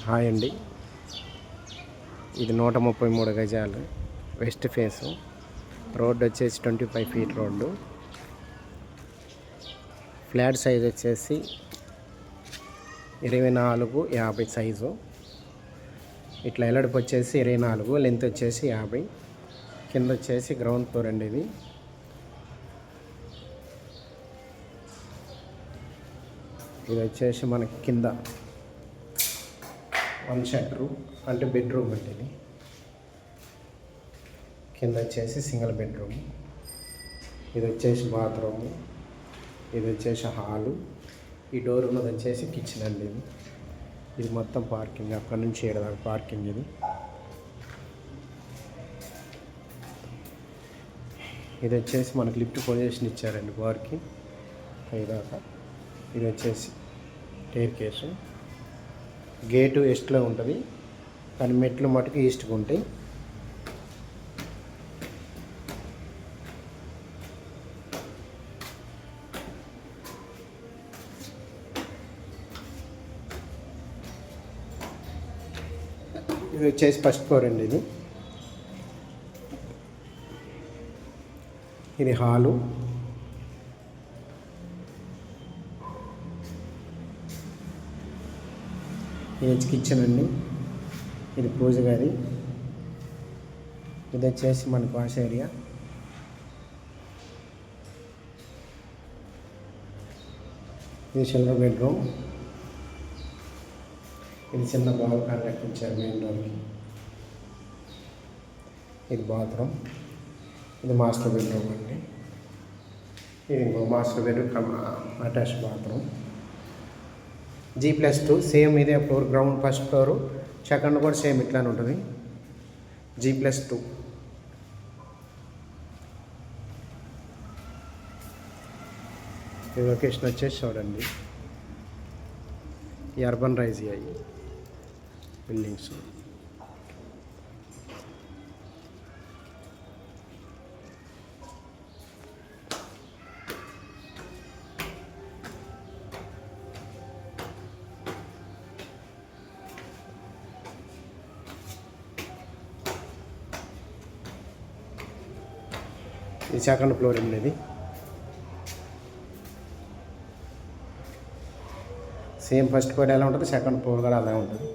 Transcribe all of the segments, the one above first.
Hi అండి. ఇది 133 గజాలు వెస్ట్ ఫేసు. రోడ్డు వచ్చేసి 25 ఫీట్ రోడ్డు. ఫ్లాట్ సైజ్ వచ్చేసి 24-50 సైజు. ఇట్లా ఎలడుపు వచ్చేసి 24, లెంత్ వచ్చేసి 50. కింద వచ్చేసి గ్రౌండ్ ఫ్లోర్ అండి. ఇది వచ్చేసి మనకి కింద 1 షట్టరు అంటే బెడ్రూమ్ అండి. ఇది కింద వచ్చేసి సింగిల్ బెడ్రూమ్. ఇది వచ్చేసి బాత్రూము. ఇది వచ్చేసి హాలు. ఈ డోర్ ఉన్నది వచ్చేసి కిచెన్ అండి. ఇది మొత్తం పార్కింగ్, అక్కడ నుంచి ఏడదాకా పార్కింగ్. ఇది వచ్చేసి మనకి లిఫ్ట్ పొజిషన్ ఇచ్చారండి బార్కి పైదాకా. ఇది వచ్చేసి స్టెయిర్ కేసు. గేటు ఈస్ట్లో ఉంటుంది, కానీ మెట్లు మటుకు ఈస్ట్కి ఉంటాయి. ఇది వచ్చేసి ఫస్ట్ ఫ్లోర్ అండి. ఇది హాలు. ఇది కిచెన్ అండి. ఇది పూజ గది. ఇది వచ్చేసి మనకు వాష్ ఏరియా. ఇది చిల్డ్రన్ బెడ్రూమ్. ఇది చిన్న బాల్కనీ కట్టించారు మెయిన్ డోర్కి. ఇది బాత్రూమ్. ఇది మాస్టర్ బెడ్రూమ్ అండి. ఇది ఇంకో master bedroom attach bathroom. G+2 same ఇదే floor. Ground first floor, second కూడా సేమ్ ఇట్లానే ఉంటుంది. G+2. ఈ లొకేషన్ వచ్చేసి చూడండి, ఈ అర్బన్ రైజ్ అయ్యి బిల్డింగ్స్. ఇది సెకండ్ ఫ్లోర్ అండి. ఇది సేమ్ ఫస్ట్ ఫ్లోర్ ఎలా ఉంటుంది, సెకండ్ ఫ్లోర్ కూడా అలా ఉంటుంది.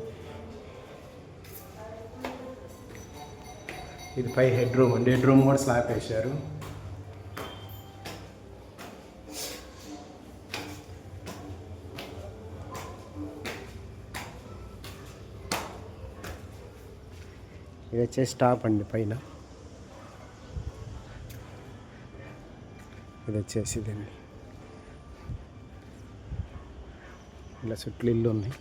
ఇది 5 హెడ్ రూమ్ అండి. హెడ్ రూమ్ కూడా స్లాబ్ వేశారు. ఇది వచ్చేసి టాప్ అండి పైన. ఇది వచ్చేసి ఇదండి. ఇలా చుట్టూ ఇల్లు ఉన్నాయి.